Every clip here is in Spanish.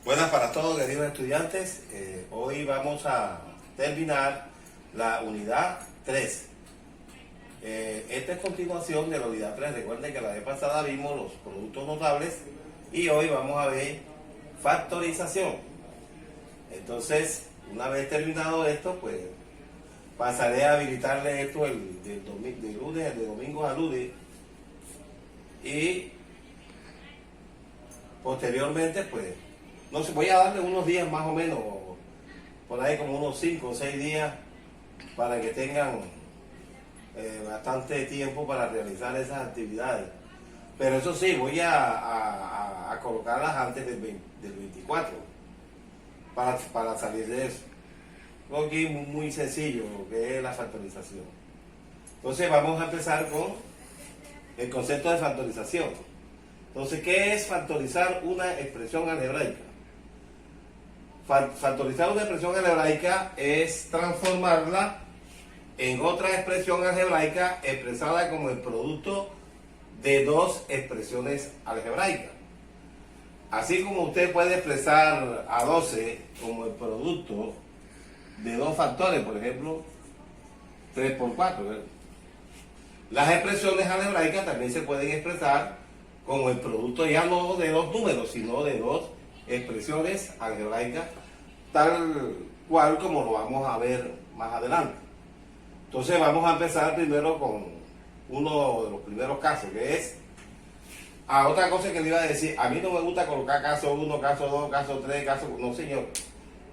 Buenas para todos, queridos estudiantes. Hoy vamos a terminar la unidad 3. Esta es continuación de la unidad 3. Recuerden que la vez pasada vimos los productos notables y hoy vamos a ver factorización. Entonces, una vez terminado esto, pues pasaré a habilitarle esto de domingo a lunes, y posteriormente pues no sé, voy a darle unos días más o menos, por ahí como unos 5 o 6 días, para que tengan bastante tiempo para realizar esas actividades. Pero eso sí, voy a colocarlas antes del 24 para salir de eso. Creo que es muy sencillo lo que es la factorización. Entonces vamos a empezar con el concepto de factorización. Entonces, ¿qué es factorizar una expresión algebraica? Factorizar una expresión algebraica es transformarla en otra expresión algebraica expresada como el producto de dos expresiones algebraicas. Así como usted puede expresar a 12 como el producto de dos factores, por ejemplo, 3 por 4. Las expresiones algebraicas también se pueden expresar como el producto ya no de dos números, sino de dos expresiones algebraicas, tal cual como lo vamos a ver más adelante. Entonces vamos a empezar primero con uno de los primeros casos, que es otra cosa que le iba a decir. A mí no me gusta colocar caso 1, caso 2, caso 3, caso... No, señor.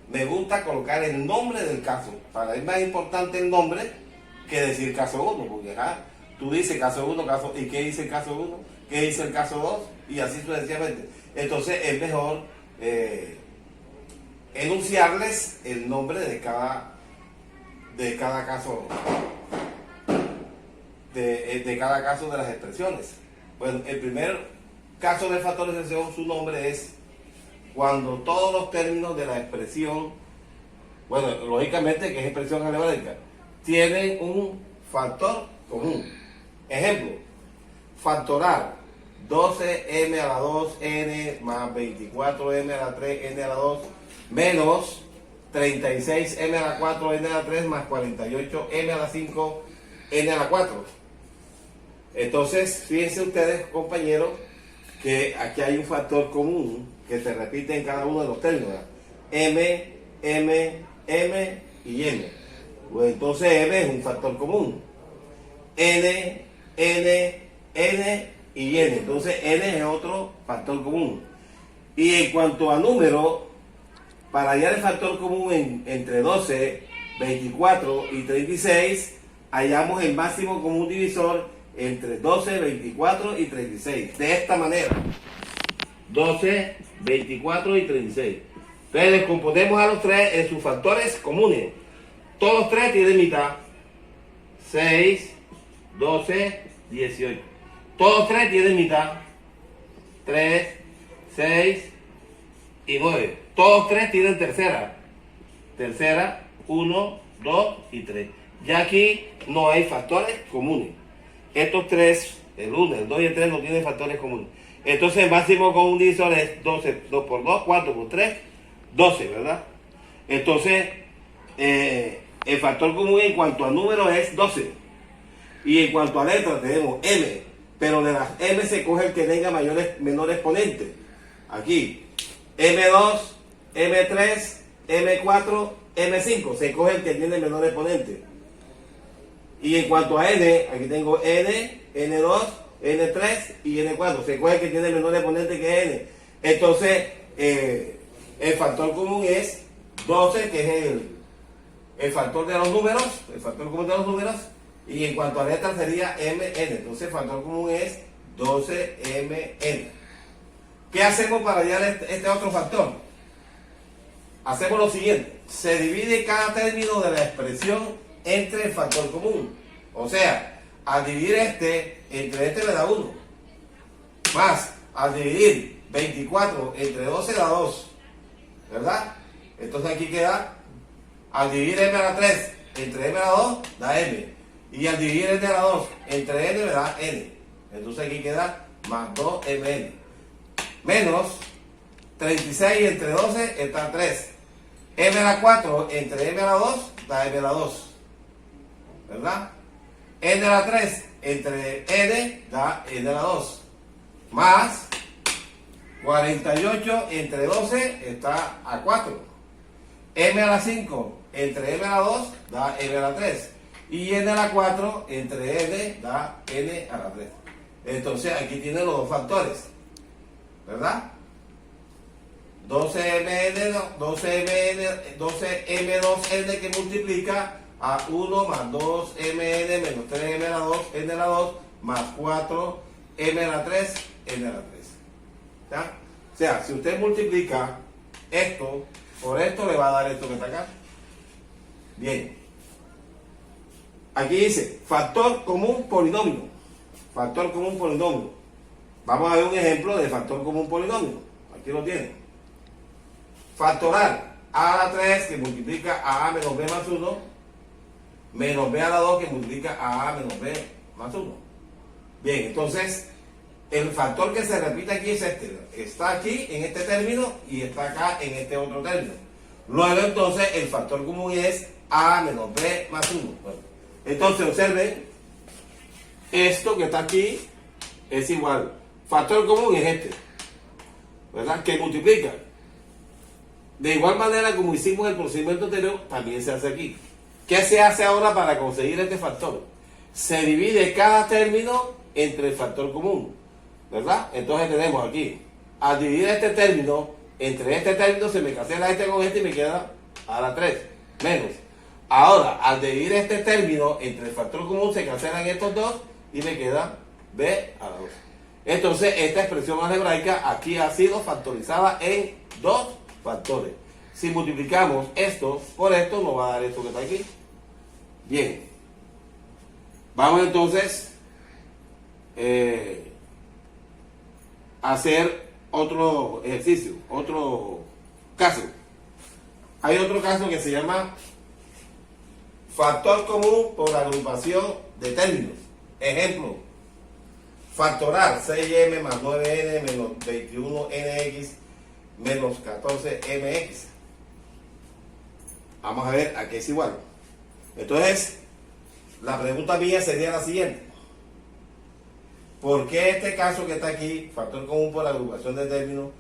Me gusta colocar el nombre del caso. Para mí es más importante el nombre que decir caso 1, porque tú dices caso 1, caso... ¿Y qué dice el caso 1? ¿Qué dice el caso 2? Y así sucesivamente. Entonces es mejor enunciarles el nombre de cada caso, de cada caso de las expresiones. Bueno, el primer caso de factorización, su nombre es cuando todos los términos de la expresión, bueno, lógicamente que es expresión algebraica, tienen un factor común. Ejemplo, factorar 12m a la 2n más 24m a la 3n a la 2 menos 36m a la 4n a la 3 más 48m a la 5n a la 4. Entonces, fíjense ustedes, compañeros, que aquí hay un factor común que se repite en cada uno de los términos. M, M, M y M. Pues entonces M es un factor común. N, N, N y N. Entonces N es otro factor común. Y en cuanto a número, para hallar el factor común entre 12, 24 y 36, hallamos el máximo común divisor entre 12, 24 y 36. De esta manera. 12, 24 y 36. Entonces descomponemos a los tres en sus factores comunes. Todos los tres tienen mitad. 6, 12, 18. Todos los tres tienen mitad. 3, 6 y 9. Todos los tres tienen tercera. Tercera, 1, 2 y 3. Ya aquí no hay factores comunes. Estos tres, el 1, el 2 y el 3 no tienen factores comunes. Entonces el máximo común divisor es 12, 2 por 2, 4 por 3, 12, ¿verdad? Entonces, el factor común en cuanto a número es 12. Y en cuanto a letras tenemos M, pero de las M se coge el que tenga menor exponente. Aquí, M2, M3, M4, M5, se coge el que tiene menor exponente. Y en cuanto a N, aquí tengo N, N2, N3 y N4. Se coge el que tiene menor exponente que N. Entonces, el factor común es 12, que es el factor de los números, el factor común de los números. Y en cuanto a letras sería MN. Entonces, el factor común es 12MN. ¿Qué hacemos para hallar este otro factor? Hacemos lo siguiente. Se divide cada término de la expresión entre el factor común. O sea, al dividir entre este me da 1. Más, al dividir 24 entre 12 da 2. ¿Verdad? Entonces aquí queda, al dividir m a la 3 entre m a la 2 da m. Y al dividir n a la 2 entre n me da n. Entonces aquí queda más 2mn. Menos 36 entre 12 está 3. M a la 4 entre M a la 2 da M a la 2. ¿Verdad? N a la 3 entre N da N a la 2. Más 48 entre 12 está a 4. M a la 5 entre M a la 2 da M a la 3. Y N a la 4 entre N da N a la 3. Entonces aquí tienen los dos factores. ¿Verdad? 12M2N que multiplica a 1 más 2MN menos 3M a la 2, N a la 2, más 4M a la 3, N a la 3. ¿Ya? O sea, si usted multiplica esto por esto, le va a dar esto que está acá. Bien. Aquí dice, factor común polinomio. Factor común polinomio. Vamos a ver un ejemplo de factor común polinomio. Aquí lo tienen. Factorar a la 3 que multiplica a menos b más 1, menos b a la 2 que multiplica a menos b más 1. Bien, entonces, el factor que se repite aquí es este. Está aquí en este término y está acá en este otro término. Luego, entonces, el factor común es a menos b más 1. Bueno, entonces, observen, esto que está aquí es igual. Factor común es este, ¿verdad? Que multiplica. De igual manera como hicimos el procedimiento anterior, también se hace aquí. ¿Qué se hace ahora para conseguir este factor? Se divide cada término entre el factor común, ¿verdad? Entonces tenemos aquí, al dividir este término, entre este término se me cancela este con este y me queda a la 3, menos. Ahora, al dividir este término entre el factor común se cancelan estos dos y me queda b a la 2. Entonces, esta expresión algebraica aquí ha sido factorizada en dos factores. Si multiplicamos esto por esto, nos va a dar esto que está aquí. Bien. Vamos entonces a hacer otro ejercicio, otro caso. Hay otro caso que se llama factor común por agrupación de términos. Ejemplo, factorar 6m más 9n menos 21nx menos 14mx. Vamos a ver a qué es igual. Entonces, la pregunta mía sería la siguiente. ¿Por qué este caso que está aquí, factor común por agrupación de términos,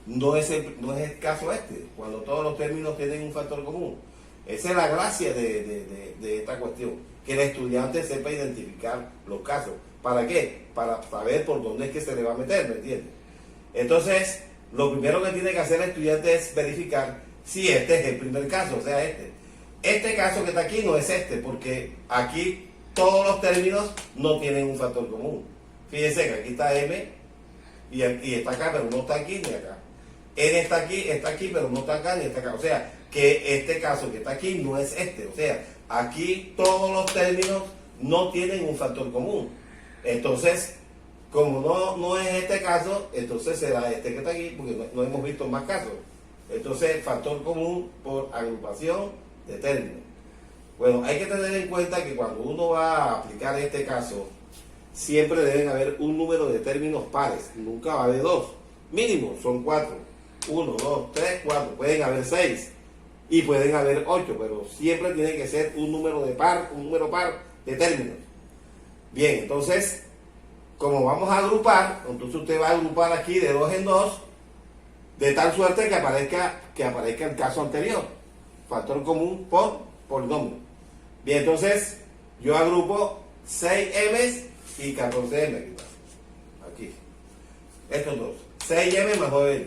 no es el caso este? Cuando todos los términos tienen un factor común. Esa es la gracia de esta cuestión. Que el estudiante sepa identificar los casos. ¿Para qué? Para saber por dónde es que se le va a meter, ¿me entiendes? Entonces, lo primero que tiene que hacer el estudiante es verificar si este es el primer caso, o sea, este. Este caso que está aquí no es este, porque aquí todos los términos no tienen un factor común. Fíjense que aquí está M y está acá, pero no está aquí ni acá. N está aquí, pero no está acá ni está acá. O sea, que este caso que está aquí no es este. O sea, aquí todos los términos no tienen un factor común. Entonces, como no es este caso, entonces será este que está aquí, porque no hemos visto más casos. Entonces, factor común por agrupación de términos. Bueno, hay que tener en cuenta que cuando uno va a aplicar este caso, siempre deben haber un número de términos pares. Nunca va a haber dos. Mínimo son 4. 1, 2, 3, 4. Pueden haber 6 y pueden haber 8, pero siempre tiene que ser un número par de términos. Bien, entonces, como vamos a agrupar, entonces usted va a agrupar aquí de 2 en 2, de tal suerte que aparezca el caso anterior. Factor común por polinomio. Bien, entonces, yo agrupo 6m y 14m. Aquí. Estos dos. 6m más 9m.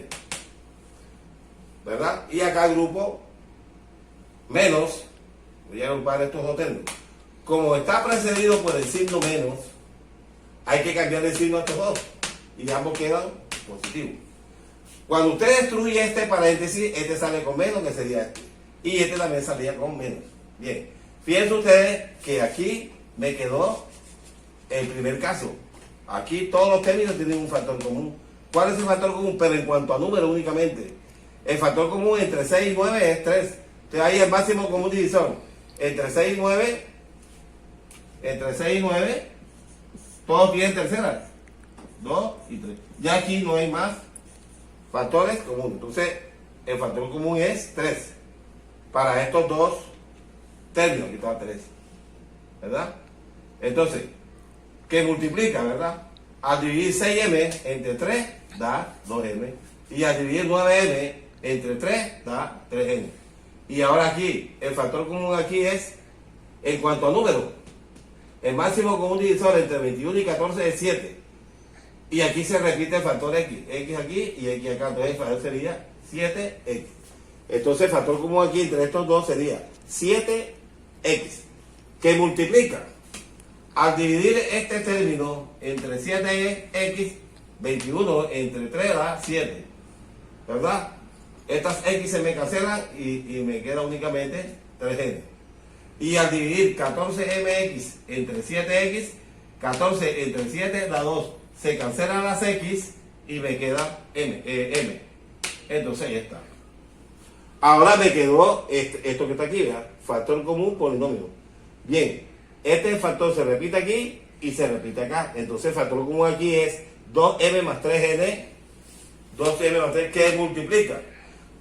¿Verdad? Y acá agrupo menos. Voy a agrupar estos dos términos. Como está precedido por el signo menos, hay que cambiar el signo a estos dos. Y ambos quedan positivos. Cuando usted destruye este paréntesis, este sale con menos, que sería este. Y este también salía con menos. Bien. Fíjense ustedes que aquí me quedó el primer caso. Aquí todos los términos tienen un factor común. ¿Cuál es el factor común? Pero en cuanto a número únicamente. El factor común entre 6 y 9 es 3. Entonces ahí el máximo común divisor. Entre 6 y 9, todos tienen terceras. 2 y 3. Ya aquí no hay más factores comunes. Entonces, el factor común es 3. Para estos dos términos, aquí está 3. ¿Verdad? Entonces, que multiplica, ¿verdad? Al dividir 6m entre 3 da 2m. Y al dividir 9m entre 3 da 3m. Y ahora aquí, el factor común aquí es, en cuanto a número, el máximo común divisor entre 21 y 14 es 7. Y aquí se repite el factor x. X aquí y x acá. Entonces el factor sería 7x. Entonces el factor común aquí entre estos dos sería 7x. Que multiplica. Al dividir este término entre 7x, 21 entre 3 da 7. ¿Verdad? Estas x se me cancelan y me queda únicamente 3n. Y al dividir 14mx entre 7x, 14 entre 7 da 2. Se cancelan las x y me queda m. Entonces ya está. Ahora me quedó esto que está aquí, ¿verdad? Factor común polinomio. Bien, este factor se repite aquí y se repite acá. Entonces el factor común aquí es 2m más 3n. 2m más 3 que multiplica.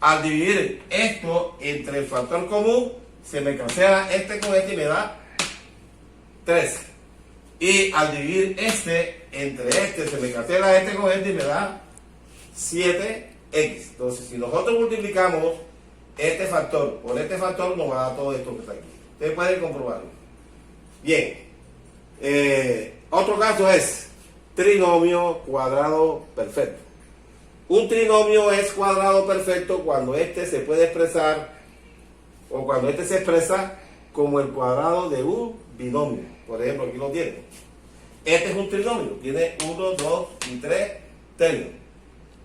Al dividir esto entre el factor común, se me cancela este con este y me da 3. Y al dividir este entre este, se me cancela este con este y me da 7x. Entonces, si nosotros multiplicamos este factor por este factor, nos va a dar todo esto que está aquí. Ustedes pueden comprobarlo. Bien. Otro caso es trinomio cuadrado perfecto. Un trinomio es cuadrado perfecto cuando este se puede expresar, o cuando este se expresa como el cuadrado de un binomio. Por ejemplo, aquí lo tiene. Este es un trinomio, tiene 1, 2 y 3 términos.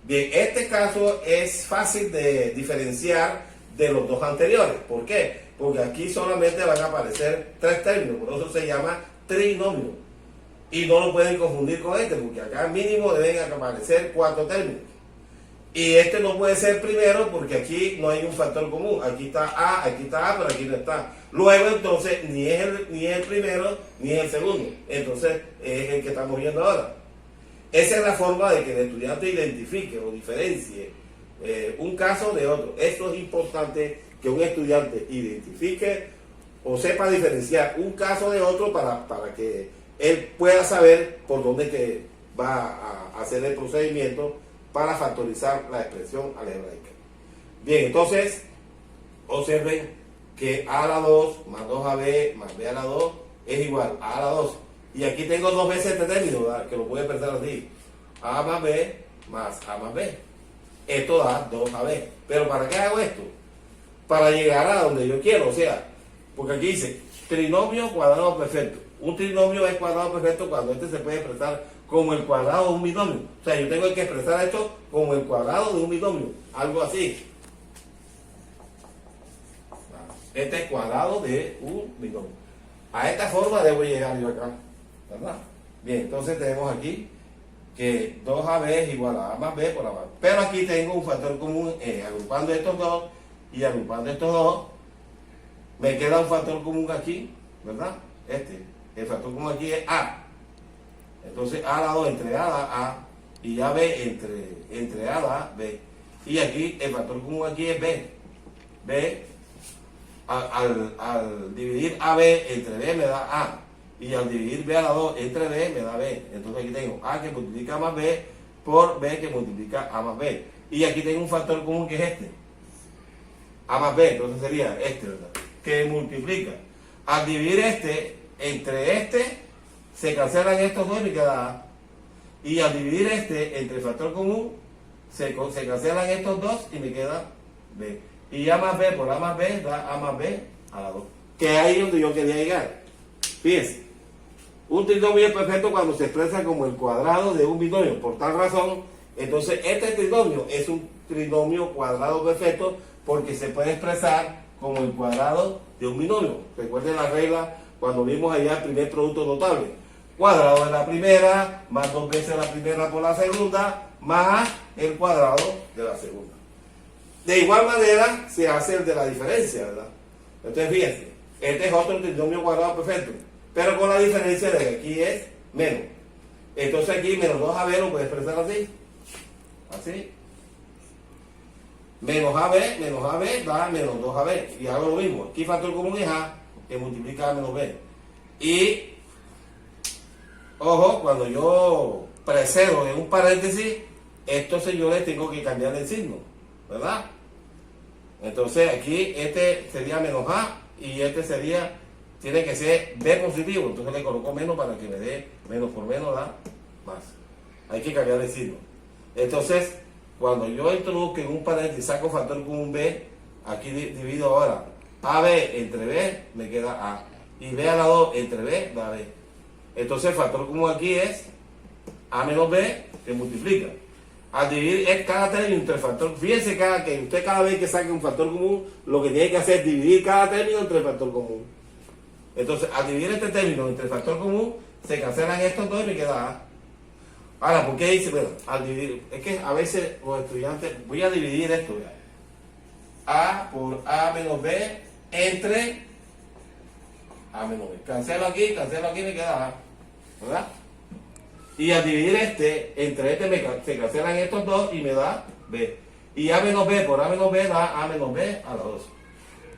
Bien, este caso es fácil de diferenciar de los dos anteriores. ¿Por qué? Porque aquí solamente van a aparecer 3 términos, por eso se llama trinomio. Y no lo pueden confundir con este, porque acá mínimo deben aparecer 4 términos. Y este no puede ser primero porque aquí no hay un factor común. Aquí está A, pero aquí no está. Luego entonces ni es el primero ni es el segundo. Entonces es el que estamos viendo ahora. Esa es la forma de que el estudiante identifique o diferencie un caso de otro. Esto es importante, que un estudiante identifique o sepa diferenciar un caso de otro para que él pueda saber por dónde que va a hacer el procedimiento para factorizar la expresión algebraica. Bien, entonces, observen que a a la 2 más 2ab más b a la 2 es igual a la 2. Y aquí tengo dos veces este término, ¿verdad? Que lo puedo expresar así. A más b más a más b. Esto da 2ab. ¿Pero para qué hago esto? Para llegar a donde yo quiero, o sea, porque aquí dice trinomio cuadrado perfecto. Un trinomio es cuadrado perfecto cuando este se puede expresar como el cuadrado de un binomio. O sea, yo tengo que expresar esto como el cuadrado de un binomio. Algo así. Este es cuadrado de un binomio. A esta forma debo llegar yo acá. ¿Verdad? Bien, entonces tenemos aquí que 2ab es igual a a más b por a más b. Pero aquí tengo un factor común, agrupando estos dos y agrupando estos dos, me queda un factor común aquí, ¿verdad? El factor común aquí es a. Entonces a la 2 entre a da a y ab entre a da b. Y aquí el factor común aquí es b. B al dividir ab entre b me da a. Y al dividir b a la 2 entre b me da b. Entonces aquí tengo a que multiplica a más b por b que multiplica a más b. Y aquí tengo un factor común que es este. A más b, entonces sería este, ¿verdad? Que multiplica. Al dividir este entre este, se cancelan estos dos y me queda a. Y al dividir este entre el factor común, se cancelan estos dos y me queda b. Y a más b por a más b da a más b a la 2. Que es ahí donde yo quería llegar. Fíjense. Un trinomio es perfecto cuando se expresa como el cuadrado de un binomio. Por tal razón, entonces este trinomio es un trinomio cuadrado perfecto porque se puede expresar como el cuadrado de un binomio. Recuerden la regla cuando vimos allá el primer producto notable. Cuadrado de la primera, más 2 veces la primera por la segunda, más el cuadrado de la segunda. De igual manera se hace el de la diferencia, ¿verdad? Entonces fíjense, este es otro trinomio cuadrado perfecto, pero con la diferencia de que aquí es menos. Entonces aquí menos 2ab lo puedes expresar así. Así. Menos AB da menos 2AB. Y hago lo mismo. Aquí factor común es A, que multiplica A menos B. Y, ojo, cuando yo precedo en un paréntesis, estos señores tengo que cambiar el signo, ¿verdad? Entonces aquí este sería menos A y este sería, tiene que ser B positivo. Entonces le coloco menos para que me dé menos por menos da más. Hay que cambiar el signo. Entonces, cuando yo introduzco en un paréntesis, saco factor común B, aquí divido ahora AB entre B, me queda A. Y B a la 2 entre B da B. Entonces el factor común aquí es A menos B, que multiplica. Al dividir cada término entre el factor, fíjense que usted cada vez que saque un factor común, lo que tiene que hacer es dividir cada término entre el factor común. Entonces, al dividir este término entre el factor común, se cancelan estos dos y me queda A. Ahora, ¿por qué dice? Bueno, al dividir, es que a veces los estudiantes, voy a dividir esto, A por A menos B entre A menos B. Cancelo aquí, me queda A, ¿verdad? Y al dividir entre se cancelan estos dos y me da B. Y A menos B por A menos B da A menos B a la 2.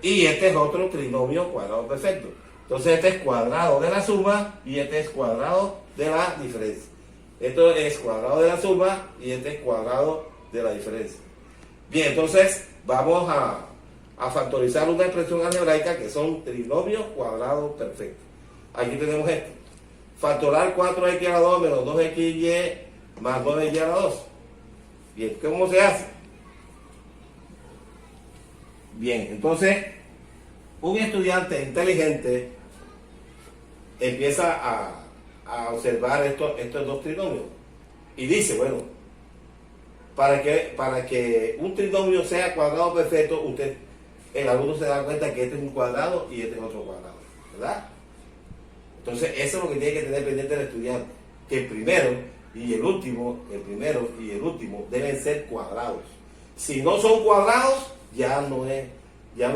Y este es otro trinomio cuadrado perfecto. Entonces este es cuadrado de la suma y este es cuadrado de la diferencia. Esto es cuadrado de la suma y este es cuadrado de la diferencia. Bien, entonces vamos a factorizar una expresión algebraica que son trinomios cuadrados perfectos. Aquí tenemos esto. Factorar 4x a la 2 menos 2xy más 9y a la 2. Bien, ¿cómo se hace? Bien, entonces un estudiante inteligente empieza a observar estos dos trinomios y dice, bueno, para que un trinomio sea cuadrado perfecto, el alumno se da cuenta que este es un cuadrado y este es otro cuadrado, ¿verdad? Entonces eso es lo que tiene que tener pendiente el estudiante, que el primero y el último deben ser cuadrados. Si no son cuadrados, ya no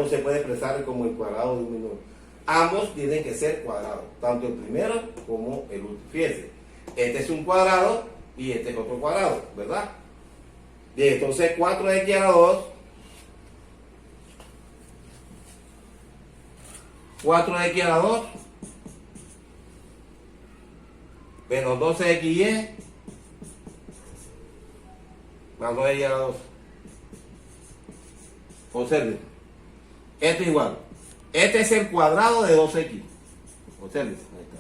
se puede expresar como el cuadrado de un número. Ambos tienen que ser cuadrados, tanto el primero como el último. Fíjense, este es un cuadrado y este es otro cuadrado, ¿verdad? Bien, entonces 4x a la 2, 4x a la 2, menos 12xy, más 9y a la 2. Observen, esto es igual. Este es el cuadrado de 2x. Observen, ahí está.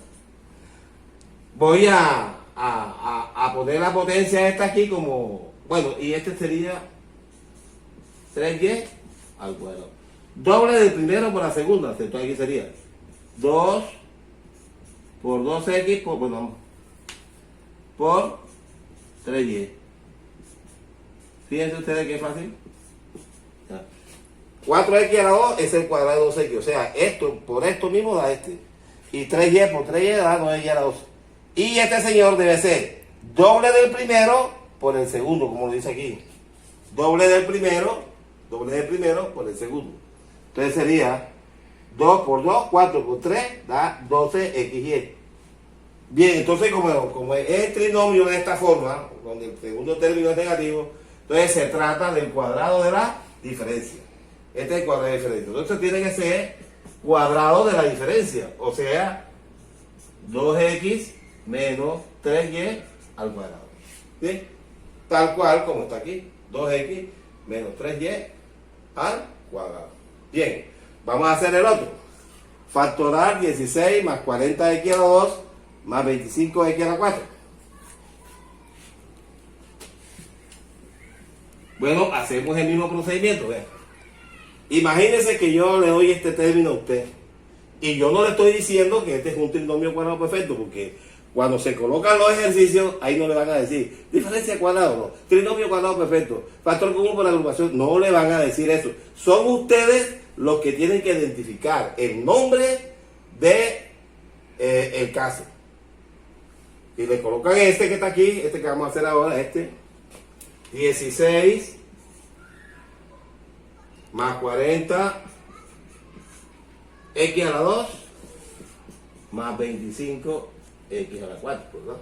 Voy a poner la potencia esta aquí como, bueno, y este sería 3y al cuadrado. Doble del primero por la segunda, entonces aquí sería 2 por 2x por 3y. Fíjense ustedes que es fácil. 4x a la 2 es el cuadrado de 2x, o sea, esto por esto mismo da este. Y 3y por 3y da 9y a la 2. Y este señor debe ser doble del primero por el segundo, como lo dice aquí. Doble del primero por el segundo. Entonces sería 2 por 2, 4 por 3, da 12xy. Bien, entonces como es el trinomio de esta forma, donde el segundo término es negativo, entonces se trata del cuadrado de la diferencia. Este es el cuadrado de la diferencia. Entonces tiene que ser cuadrado de la diferencia, o sea, 2x menos 3y al cuadrado. ¿Sí? Tal cual como está aquí, 2x menos 3y al cuadrado. Bien, vamos a hacer el otro. Factorar 16 más 40x a la 2 más 25x a la 4. Bueno, hacemos el mismo procedimiento. ¿Ve? Imagínense que yo le doy este término a usted y yo no le estoy diciendo que este es un trinomio cuadrado perfecto, porque cuando se colocan los ejercicios, ahí no le van a decir diferencia cuadrado, no, trinomio cuadrado perfecto, factor común por agrupación, no le van a decir eso. Son ustedes los que tienen que identificar el nombre de el caso. Y le colocan este que está aquí, este que vamos a hacer ahora, 16 más 40 x a la 2 más 25 x a la 4, ¿verdad?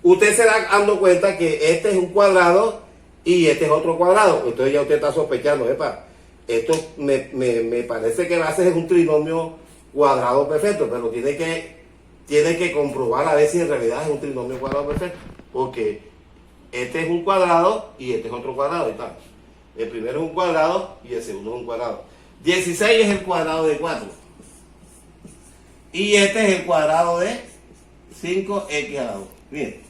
Usted se da dando cuenta que este es un cuadrado y este es otro cuadrado. Entonces ya usted está sospechando, epa, esto me parece que va a ser un trinomio cuadrado perfecto, pero tiene que comprobar a ver si en realidad es un trinomio cuadrado perfecto, porque este es un cuadrado y este es otro cuadrado y tal. El primero es un cuadrado y el segundo es un cuadrado. 16 es el cuadrado de 4. Y este es el cuadrado de 5x a la 2. Bien,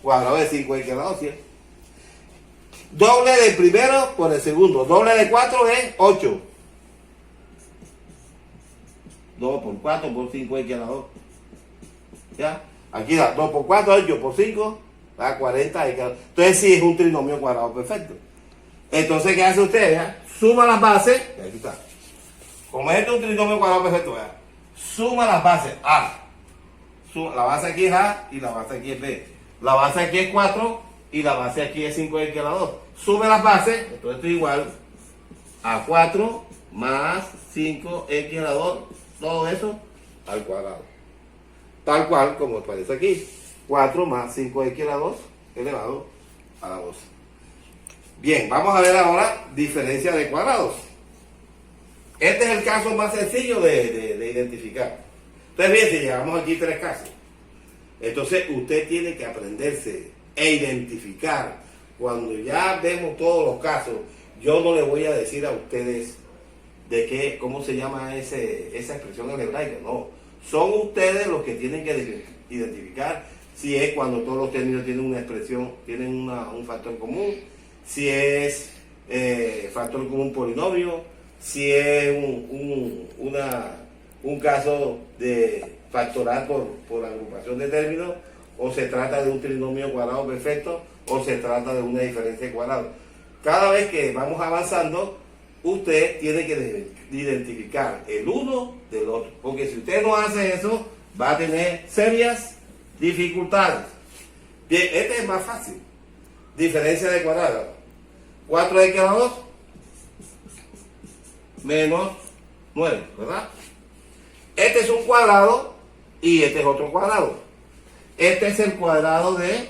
cuadrado de 5x a la 2, ¿sí? Doble del primero por el segundo. Doble de 4 es 8. 2 por 4 por 5x a la 2. ¿Ya? Aquí da 2 por 4, 8 por 5, da 40x a la 2. Entonces sí es un trinomio cuadrado perfecto. Entonces, ¿qué hace usted? ¿Ya? Suma las bases. Y aquí está. Como este es un trinomio cuadrado perfecto, ¿ya? Suma las bases. A. La base aquí es A y la base aquí es B. La base aquí es 4 y la base aquí es 5x a la 2. Sume las bases, entonces esto es igual a 4 más 5x a la 2, todo eso al cuadrado. Tal cual como aparece aquí. 4 más 5x a la 2 elevado a la 2. Bien, vamos a ver ahora diferencia de cuadrados. Este es el caso más sencillo de identificar. Entonces, bien, si llevamos aquí 3 casos, entonces usted tiene que aprenderse e identificar. Cuando ya vemos todos los casos, yo no le voy a decir a ustedes cómo se llama esa expresión en hebraico, no. Son ustedes los que tienen que identificar si es cuando todos los términos tienen una expresión, tienen un factor común, si es factor común polinomio, si es un caso de factoral por agrupación de términos, o se trata de un trinomio cuadrado perfecto, o se trata de una diferencia de cuadrado. Cada vez que vamos avanzando, usted tiene que identificar el uno del otro, porque si usted no hace eso, va a tener serias dificultades. Bien, este es más fácil. Diferencia de cuadrado. 4x a la 2 menos 9, ¿verdad? Este es un cuadrado y este es otro cuadrado. Este es el cuadrado de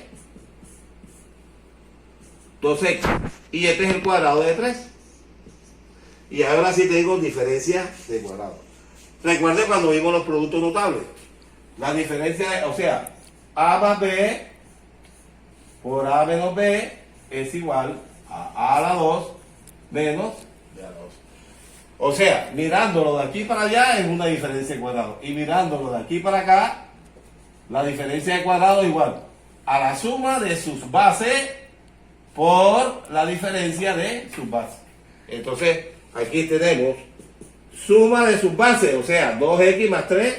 2x y este es el cuadrado de 3. Y ahora sí tengo diferencia de cuadrado. Recuerden cuando vimos los productos notables. La diferencia, o sea, a más b por a menos b es igual a la 2 menos b a la 2. O sea, mirándolo de aquí para allá es una diferencia de cuadrado. Y mirándolo de aquí para acá, la diferencia de cuadrado es igual a la suma de sus bases por la diferencia de sus bases. Entonces, aquí tenemos suma de sus bases, o sea, 2x más 3,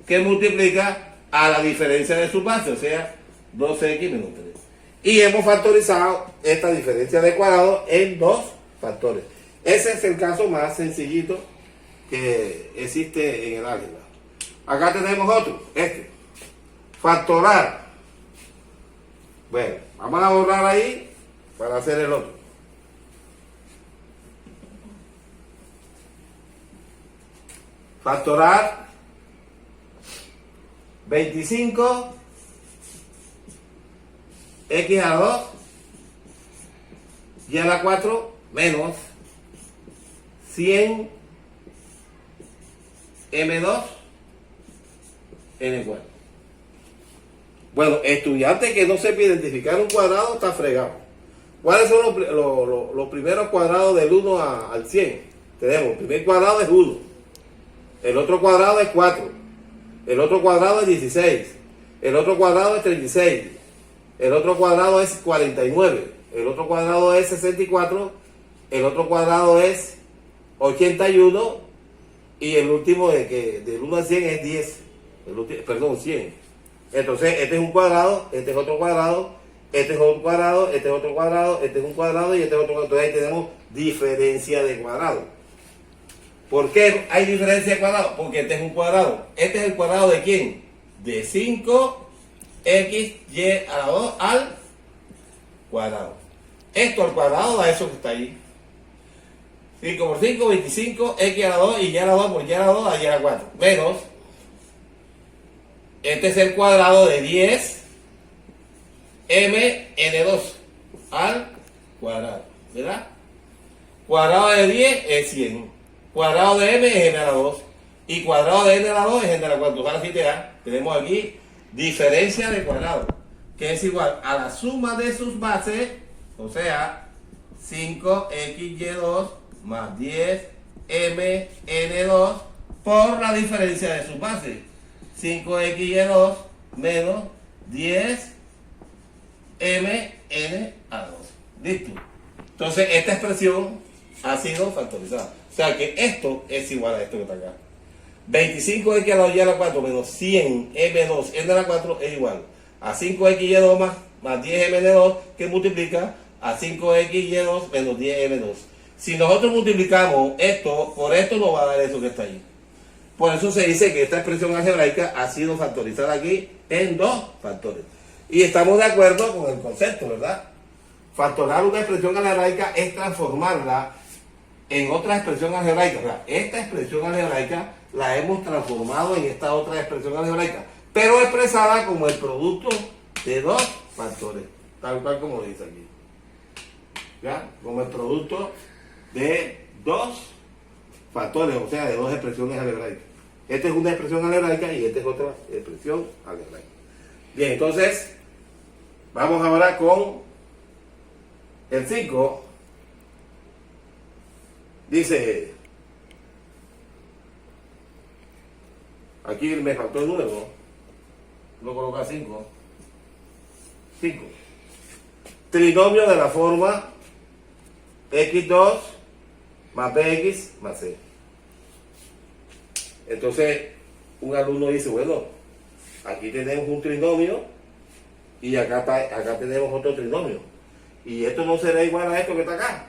que multiplica a la diferencia de sus bases, o sea, 12x menos 3. Y hemos factorizado esta diferencia de cuadrado en 2 factores. Ese es el caso más sencillito que existe en el álgebra. Acá tenemos otro, este. Factorar. Bueno, vamos a borrar ahí para hacer el otro. Factorar 25 x a la 2 y a la 4 menos 100 m2 n4. Bueno, estudiante que no sepa identificar un cuadrado está fregado. ¿Cuáles son los primeros cuadrados del 1 al 100? Tenemos, el primer cuadrado es 1, el otro cuadrado es 4, el otro cuadrado es 16, el otro cuadrado es 36, el otro cuadrado es 49, el otro cuadrado es 64, el otro cuadrado es 81 y el último del 1 al 100 es 10, perdón, 100. Entonces, este es un cuadrado, este es otro cuadrado, este es otro cuadrado, este es otro cuadrado, este es un cuadrado y este es otro cuadrado. Entonces ahí tenemos diferencia de cuadrado. ¿Por qué hay diferencia de cuadrado? Porque este es un cuadrado. ¿Este es el cuadrado de quién? De 5xy a la 2 al cuadrado. Esto al cuadrado da eso que está ahí. 5 por 5, 25, x a la 2 y y a la 2 por y a la 2 a y a la 4. Menos, este es el cuadrado de 10 mn2 al cuadrado, ¿verdad? Cuadrado de 10 es 100. Cuadrado de m es n a la 2. Y cuadrado de n a la 2 es n a la 4. Ahora sí tenemos aquí diferencia de cuadrado, que es igual a la suma de sus bases, o sea, 5xy2 más 10mn2 por la diferencia de sus bases, 5xy2 menos 10mn2. Listo. Entonces, esta expresión ha sido factorizada. O sea que esto es igual a esto que está acá. 25x a la y a la 4 menos 100m2 n a la 4 es igual a 5xy2 más 10mn2 que multiplica a 5xy2 menos 10m2. Si nosotros multiplicamos esto por esto, nos va a dar eso que está ahí. Por eso se dice que esta expresión algebraica ha sido factorizada aquí en dos factores. Y estamos de acuerdo con el concepto, ¿verdad? Factorar una expresión algebraica es transformarla en otra expresión algebraica. O sea, esta expresión algebraica la hemos transformado en esta otra expresión algebraica, pero expresada como el producto de dos factores, tal cual como dice aquí. ¿Ya? Como el producto de dos factores, o sea, de dos expresiones algebraicas. Esta es una expresión algebraica y esta es otra expresión algebraica. Bien, entonces, vamos ahora con el 5. Dice, aquí me faltó el número, lo coloca 5. 5. Trinomio de la forma x2 más bx más c. Entonces, un alumno dice, bueno, aquí tenemos un trinomio y acá tenemos otro trinomio. Y esto no será igual a esto que está acá.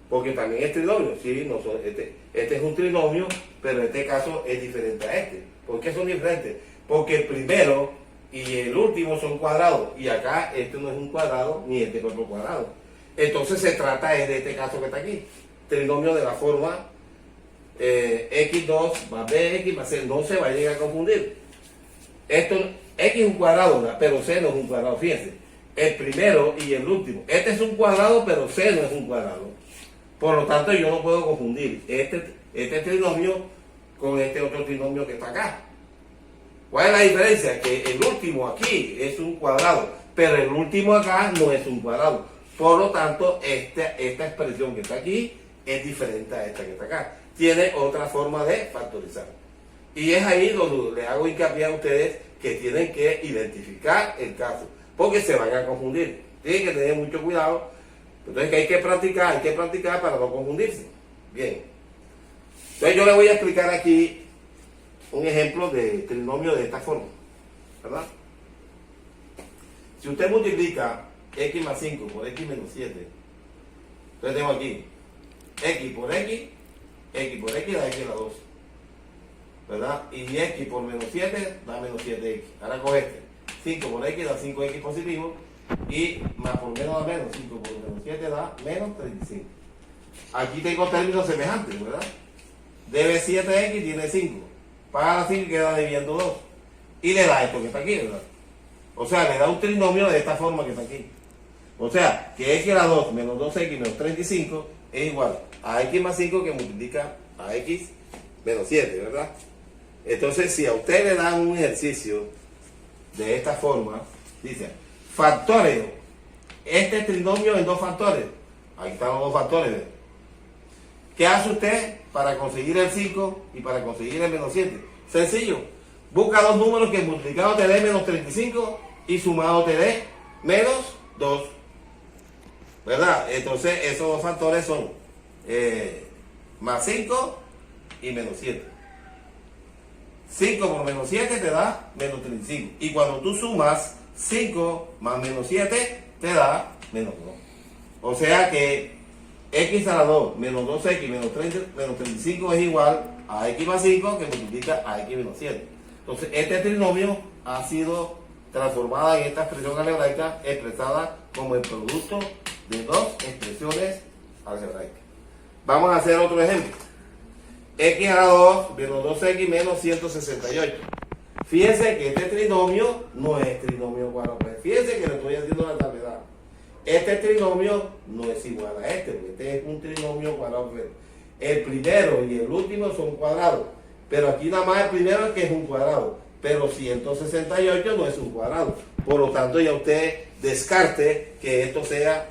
Porque también es trinomio, sí, no son, este es un trinomio, pero en este caso es diferente a este. ¿Por qué son diferentes? Porque el primero y el último son cuadrados, y acá este no es un cuadrado, ni este es otro cuadrado. Entonces se trata de este caso que está aquí, trinomio de la forma x2 más bx más c, no se vayan a confundir. Esto, x es un cuadrado, ¿verdad? Pero c no es un cuadrado, fíjense. El primero y el último. Este es un cuadrado, pero c no es un cuadrado. Por lo tanto, yo no puedo confundir este trinomio con este otro trinomio que está acá. ¿Cuál es la diferencia? Que el último aquí es un cuadrado, pero el último acá no es un cuadrado. Por lo tanto, esta expresión que está aquí es diferente a esta que está acá. Tiene otra forma de factorizar. Y es ahí donde le hago hincapié a ustedes que tienen que identificar el caso, porque se van a confundir. Tienen que tener mucho cuidado. Entonces que hay que practicar para no confundirse. Bien. Entonces yo le voy a explicar aquí un ejemplo de trinomio de esta forma, ¿verdad? Si usted multiplica x más 5 por x menos 7, entonces tengo aquí x por x da x a la 2, ¿verdad? Y x por menos 7 da menos 7x. Ahora coge este, 5 por x da 5x positivo, y más por menos da menos, 5 por menos 7 da menos 35. Aquí tengo términos semejantes, ¿verdad? Debe 7x, tiene 5. Paga la 5 y queda debiendo 2. Y le da esto que está aquí, ¿verdad? O sea, le da un trinomio de esta forma que está aquí. O sea, que x a la 2 menos 2x menos 35 es igual a x más 5 que multiplica a x menos 7, ¿verdad? Entonces, si a usted le dan un ejercicio de esta forma, dice, factoreo este trinomio en dos factores. Aquí están los dos factores. ¿Qué hace usted para conseguir el 5 y para conseguir el menos 7? Sencillo. Busca dos números que multiplicado te dé menos 35 y sumado te dé menos 2. ¿Verdad? Entonces esos dos factores son más 5 y menos 7. 5 por menos 7 te da menos 35. Y cuando tú sumas 5 más menos 7 te da menos 2. O sea que x a la 2 menos 2x menos 35 es igual a x más 5 que multiplica a x menos 7. Entonces este trinomio ha sido transformada en esta expresión algebraica expresada como el producto de dos expresiones algebraicas. Vamos a hacer otro ejemplo. X a la 2 menos 2x menos 168. Fíjense que este trinomio no es trinomio cuadrado perfecto. Fíjense que le estoy haciendo la salvedad. Este trinomio no es igual a este, porque este es un trinomio cuadrado perfecto. El primero y el último son cuadrados, pero aquí nada más el primero es que es un cuadrado, pero 168 no es un cuadrado. Por lo tanto, ya usted descarte que esto sea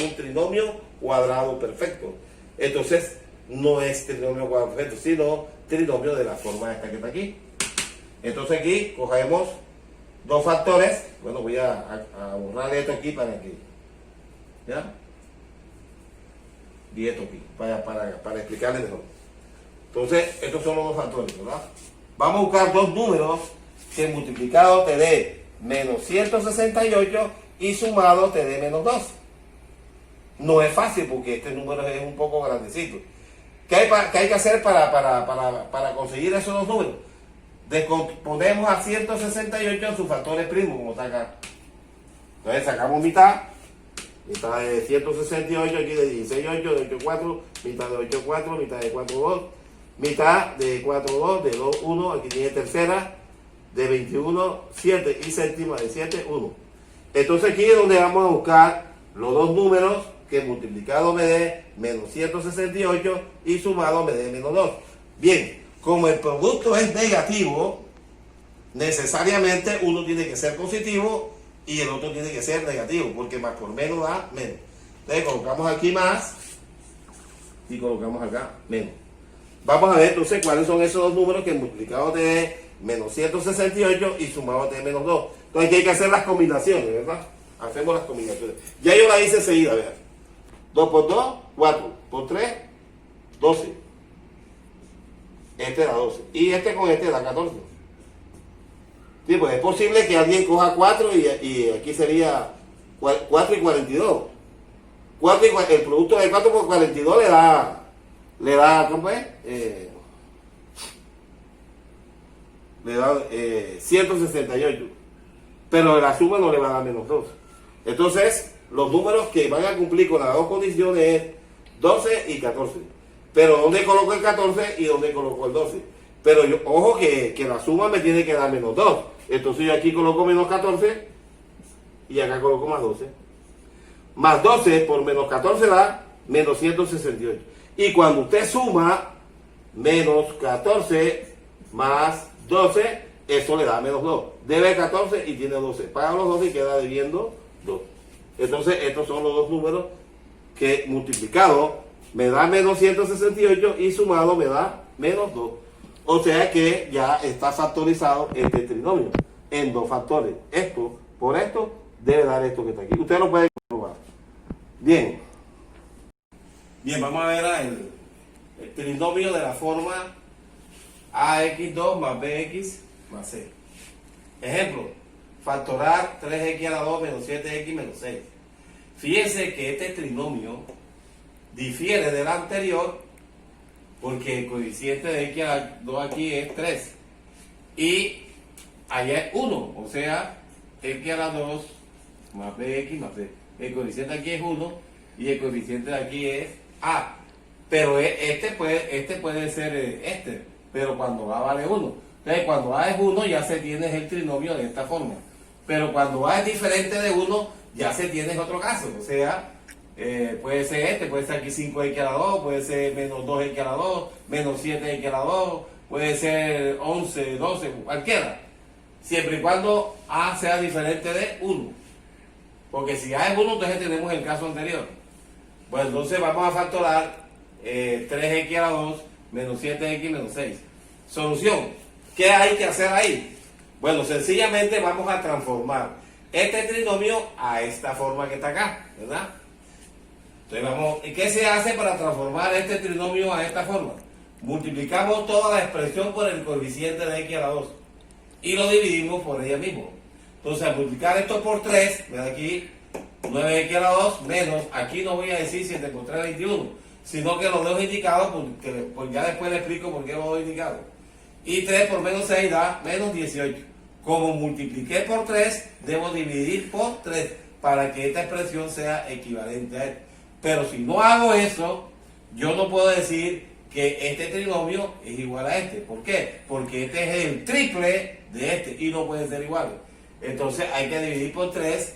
un trinomio cuadrado perfecto. Entonces, no es trinomio cuadrado perfecto, sino trinomio de la forma esta que está aquí. Entonces aquí cogemos dos factores. Bueno, voy a borrar esto aquí para que, ¿ya? Y esto aquí, para explicarle mejor. Entonces, estos son los dos factores, ¿verdad? Vamos a buscar dos números que multiplicado te dé menos 168 y sumado te dé menos 2. No es fácil porque este número es un poco grandecito. ¿Qué hay que hacer para conseguir esos dos números? Descomponemos a 168 en sus factores primos, como está acá. Entonces sacamos mitad de 168, aquí de 16,8, de 8,4, mitad de 8,4, mitad de 4,2, mitad de 4,2, de 2,1, aquí tiene tercera, de 21, 7 y séptima de 7, 1. Entonces aquí es donde vamos a buscar los dos números que multiplicado me dé menos 168 y sumado me dé menos 2. Bien. Como el producto es negativo, necesariamente uno tiene que ser positivo y el otro tiene que ser negativo, porque más por menos da menos. Entonces colocamos aquí más y colocamos acá menos. Vamos a ver entonces cuáles son esos dos números que multiplicados de menos 168 y sumados de menos 2. Entonces aquí hay que hacer las combinaciones, ¿verdad? Hacemos las combinaciones. Ya yo la hice enseguida, vean. 2 por 2, 4. Por 3, 12. Este da 12. Y este con este da 14. Sí, pues es posible que alguien coja 4 y aquí sería 4 y 42. El producto de 4 por 42 le da ¿cómo es? Le da 168. Pero la suma no le va a dar menos 2. Entonces, los números que van a cumplir con las dos condiciones es 12 y 14. Pero ¿dónde coloco el 14 y dónde coloco el 12? Pero yo, ojo que la suma me tiene que dar menos 2. Entonces yo aquí coloco menos 14 y acá coloco más 12. Más 12 por menos 14 da menos 168. Y cuando usted suma menos 14 más 12, eso le da menos 2. Debe 14 y tiene 12. Paga los 12 y queda debiendo 2. Entonces estos son los dos números que multiplicado me da menos 168 y sumado me da menos 2. O sea que ya está factorizado este trinomio en dos factores. Esto por esto debe dar esto que está aquí. Usted lo puede comprobar. Bien. Bien, vamos a ver el trinomio de la forma ax2 más bx más c. Ejemplo, factorar 3x a la 2 menos 7x menos 6. Fíjense que este trinomio difiere del anterior porque el coeficiente de x a la 2 aquí es 3 y allá es 1, o sea, x a la 2 más bx más c. El coeficiente aquí es 1 y el coeficiente de aquí es a, pero este puede ser este, pero cuando a vale 1. Entonces cuando a es 1 ya se tiene el trinomio de esta forma, pero cuando a es diferente de 1 ya se tiene otro caso, o sea, puede ser puede ser aquí 5x a la 2, puede ser menos 2x a la 2, menos 7x a la 2, puede ser 11, 12, cualquiera, siempre y cuando a sea diferente de 1, porque si a es 1 entonces tenemos el caso anterior. Pues entonces vamos a factorar 3x a la 2 menos 7x menos 6. Solución, ¿qué hay que hacer ahí? Bueno, sencillamente vamos a transformar este trinomio a esta forma que está acá, ¿verdad? Entonces ¿y qué se hace para transformar este trinomio a esta forma? Multiplicamos toda la expresión por el coeficiente de x a la 2 y lo dividimos por ella mismo. Entonces al multiplicar esto por 3, me da aquí 9x a la 2 menos, aquí no voy a decir 7 por 3 21, sino que lo dejo indicado porque ya después le explico por qué lo dejo indicado. Y 3 por menos 6 da menos 18. Como multipliqué por 3, debo dividir por 3 para que esta expresión sea equivalente a esto. Pero si no hago eso, yo no puedo decir que este trinomio es igual a este. ¿Por qué? Porque este es el triple de este y no pueden ser iguales. Entonces hay que dividir por 3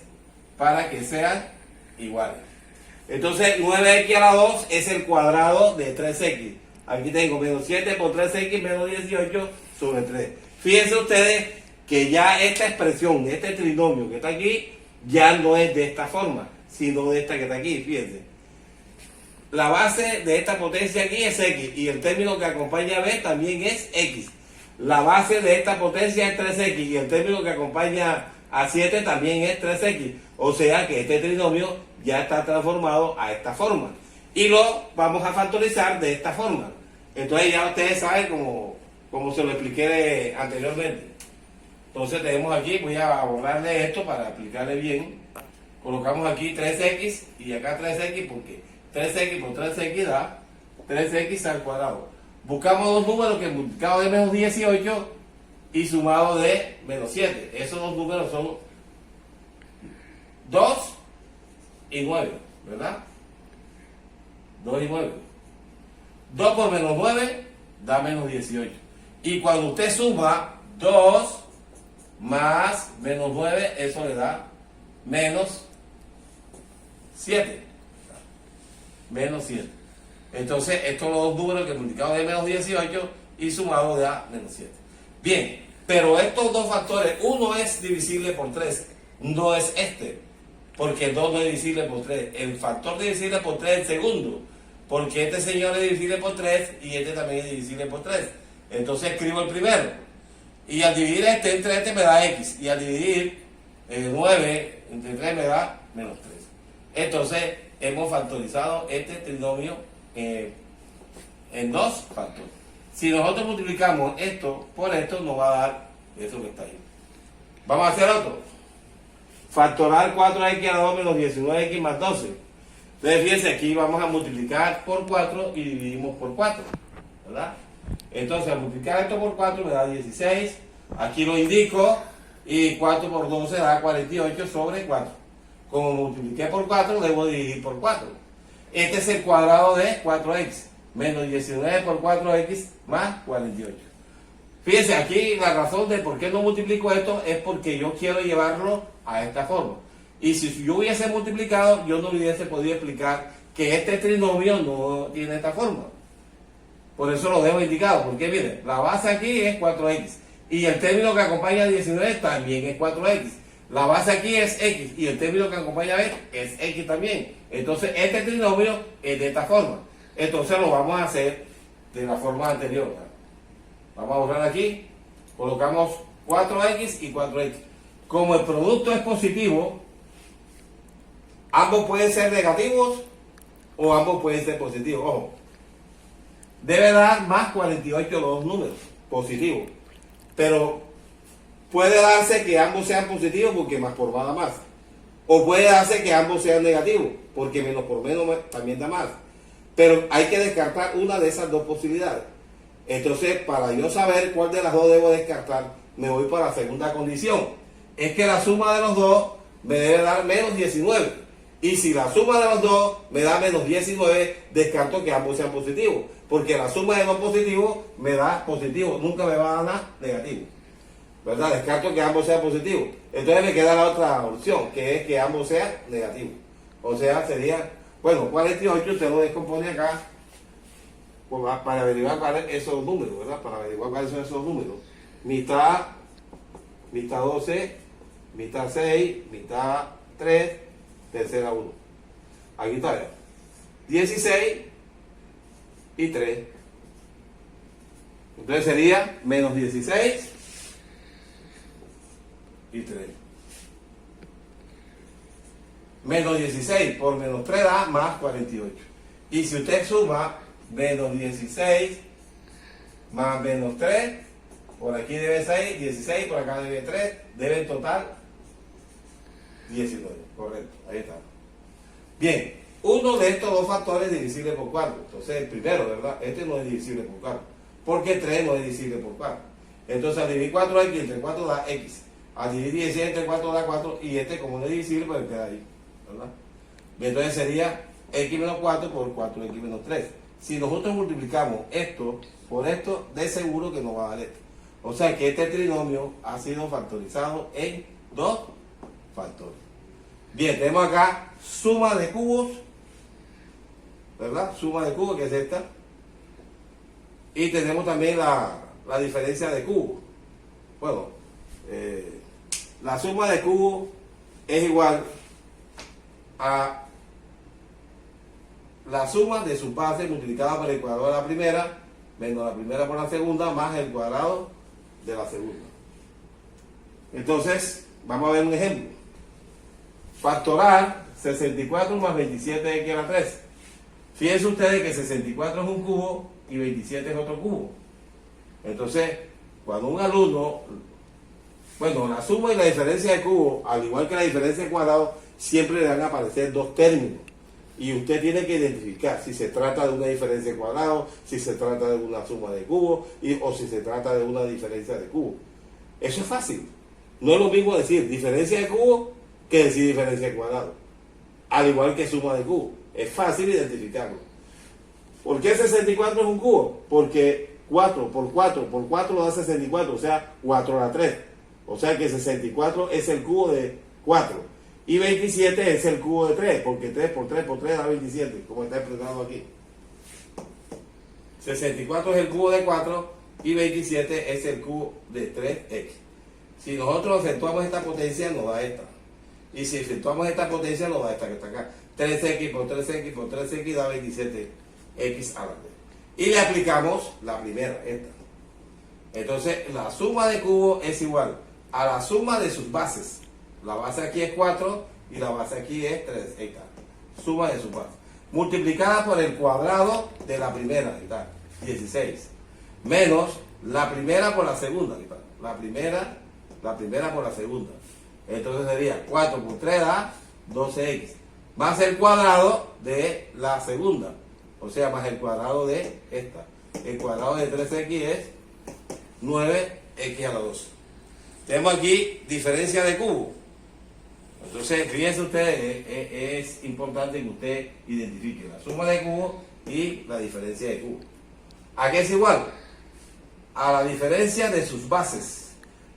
para que sean iguales. Entonces 9x a la 2 es el cuadrado de 3x. Aquí tengo menos 7 por 3x menos 18 sobre 3. Fíjense ustedes que ya esta expresión, este trinomio que está aquí, ya no es de esta forma, sino de esta que está aquí. Fíjense. La base de esta potencia aquí es x y el término que acompaña a b también es x. La base de esta potencia es 3x y el término que acompaña a 7 también es 3x. O sea que este trinomio ya está transformado a esta forma. Y lo vamos a factorizar de esta forma. Entonces ya ustedes saben como se lo expliqué anteriormente. Entonces tenemos aquí, voy a borrarle esto para explicarle bien. Colocamos aquí 3x y acá 3x porque 3x por 3x da 3x al cuadrado. Buscamos dos números que multiplicado de menos 18 y sumado de menos 7. Esos dos números son 2 y 9, ¿verdad? 2 y 9. 2 por menos 9 da menos 18. Y cuando usted suma 2 más menos 9, eso le da menos 7. Menos 7. Entonces, estos son los dos números que multiplicados de menos 18 y sumado da menos 7. Bien, pero estos dos factores, uno es divisible por 3, no es este, porque el 2 no es divisible por 3. El factor divisible por 3 es el segundo, porque este señor es divisible por 3 y este también es divisible por 3. Entonces escribo el primero. Y al dividir este entre este me da x. Y al dividir 9 entre 3 me da menos 3. Entonces hemos factorizado este trinomio en dos factores. Si nosotros multiplicamos esto por esto, nos va a dar eso que está ahí. Vamos a hacer otro. Factorar 4x a la 2 menos 19x más 12. Entonces fíjense, aquí vamos a multiplicar por 4 y dividimos por 4, ¿verdad? Entonces al multiplicar esto por 4 me da 16. Aquí lo indico. Y 4 por 12 da 48 sobre 4. Como multipliqué por 4, debo dividir por 4. Este es el cuadrado de 4x. Menos 19 por 4x más 48. Fíjense, aquí la razón de por qué no multiplico esto es porque yo quiero llevarlo a esta forma. Y si yo hubiese multiplicado, yo no hubiese podido explicar que este trinomio no tiene esta forma. Por eso lo dejo indicado. Porque miren, la base aquí es 4x. Y el término que acompaña a 19 también es 4x. La base aquí es x y el término que acompaña a b es x también. Entonces este trinomio es de esta forma. Entonces lo vamos a hacer de la forma anterior, ¿verdad? Vamos a borrar aquí. Colocamos 4x y 4x. Como el producto es positivo, ambos pueden ser negativos o ambos pueden ser positivos. Ojo, debe dar más 48 los dos números positivos. Pero puede darse que ambos sean positivos porque más por más da más. O puede darse que ambos sean negativos porque menos por menos también da más. Pero hay que descartar una de esas dos posibilidades. Entonces, para yo saber cuál de las dos debo descartar, me voy para la segunda condición. Es que la suma de los dos me debe dar menos 19. Y si la suma de los dos me da menos 19, descarto que ambos sean positivos. Porque la suma de dos positivos me da positivo, nunca me va a dar nada negativo. ¿Verdad? Descarto que ambos sean positivos. Entonces me queda la otra opción, que es que ambos sean negativos. O sea, sería, bueno, 48 usted lo descompone acá para averiguar cuáles son esos números, ¿verdad? Para averiguar cuáles son esos números. Mitad 12, mitad 6, mitad 3, tercera 1. Aquí está, ¿verdad? 16 y 3. Entonces sería menos 16 y 3. Menos 16 por menos 3 da más 48. Y si usted suma menos 16 más menos 3, por aquí debe 6, 16, por acá debe 3, debe en total 19. Correcto, ahí está. Bien, uno de estos dos factores es divisible por 4. Entonces el primero, ¿verdad? Este no es divisible por 4. Porque 3 no es divisible por 4. Entonces al dividir 4x entre 4 da x. Al dividir 16 entre 4 da 4. Y este como no es divisible, pues queda ahí, ¿verdad? Y entonces sería x menos 4 por 4x menos 3. si nosotros multiplicamos esto por esto, de seguro que nos va a dar esto. O sea que este trinomio ha sido factorizado en dos factores. Bien, tenemos acá suma de cubos, ¿verdad? Suma de cubos, que es esta. Y tenemos también la diferencia de cubos. Bueno, la suma de cubos es igual a la suma de sus bases multiplicada por el cuadrado de la primera menos la primera por la segunda más el cuadrado de la segunda. Entonces, vamos a ver un ejemplo. Factorar 64 más 27x a la 3. Fíjense ustedes que 64 es un cubo y 27 es otro cubo. Entonces, cuando un alumno, bueno, la suma y la diferencia de cubo, al igual que la diferencia de cuadrado, siempre le van a aparecer dos términos. Y usted tiene que identificar si se trata de una diferencia de cuadrado, si se trata de una suma de cubos o si se trata de una diferencia de cubos. Eso es fácil. No es lo mismo decir diferencia de cubos que decir diferencia de cuadrado. Al igual que suma de cubos. Es fácil identificarlo. ¿Por qué 64 es un cubo? Porque 4 por 4 por 4 da 64, o sea, 4 a la 3. O sea que 64 es el cubo de 4. Y 27 es el cubo de 3, porque 3 por 3 por 3 da 27, como está expresado aquí. 64 es el cubo de 4 y 27 es el cubo de 3x. Si nosotros acentuamos esta potencia, nos da esta. Y si acentuamos esta potencia, nos da esta que está acá. 3x por 3x por 3x da 27x a la 3. Y le aplicamos la primera, esta. Entonces, la suma de cubos es igual a la suma de sus bases. La base aquí es 4 y la base aquí es 3. Ahí está. Suma de sus bases. Multiplicada por el cuadrado de la primera. Ahí está. 16. Menos la primera por la segunda. Ahí está. La primera por la segunda. Entonces sería 4 por 3 da 12x. Más el cuadrado de la segunda. O sea, más el cuadrado de esta. El cuadrado de 3x es 9x a la 2. Tenemos aquí diferencia de cubo. Entonces, fíjense ustedes, es importante que usted identifique la suma de cubos y la diferencia de cubos. ¿A qué es igual? A la diferencia de sus bases,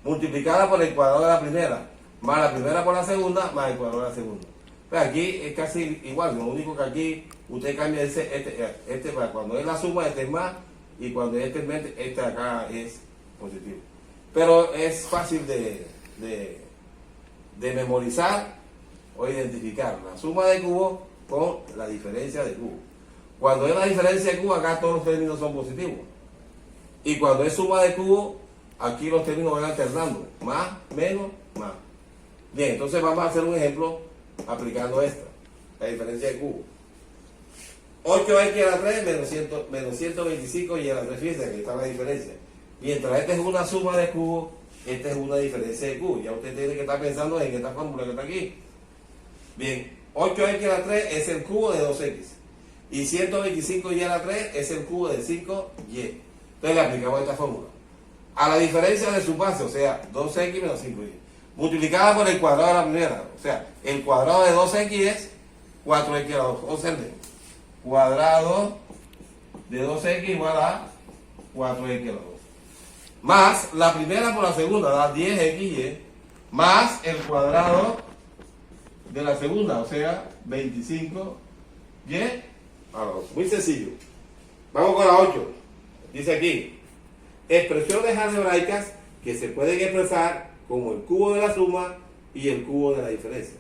multiplicada por el cuadrado de la primera, más la primera por la segunda, más el cuadrado de la segunda. Pues aquí es casi igual, lo único que aquí usted cambia este para cuando es la suma, este es más, y cuando este es menos, este acá es positivo. Pero es fácil de memorizar o identificar la suma de cubos con la diferencia de cubos. Cuando es la diferencia de cubos, acá todos los términos son positivos. Y cuando es suma de cubos, aquí los términos van alternando. Más, menos, más. Bien, entonces vamos a hacer un ejemplo aplicando esta, la diferencia de cubos. 8x a la 3 menos 125 y a la 3, fíjense que está la diferencia. Mientras esta es una suma de cubos, esta es una diferencia de cubos. Ya usted tiene que estar pensando en esta fórmula que está aquí. Bien, 8x a la 3 es el cubo de 2x. Y 125y a la 3 es el cubo de 5y. Entonces le aplicamos esta fórmula. A la diferencia de su base, o sea, 2x menos 5y. Multiplicada por el cuadrado de la primera. O sea, el cuadrado de 2x es 4x a la 2. Observen. Cuadrado de 2x igual a 4x a la 2. Más la primera por la segunda da 10xy más el cuadrado de la segunda, o sea 25y a la 2. Muy sencillo. Vamos con la 8. Dice aquí, expresiones algebraicas que se pueden expresar como el cubo de la suma y el cubo de la diferencia.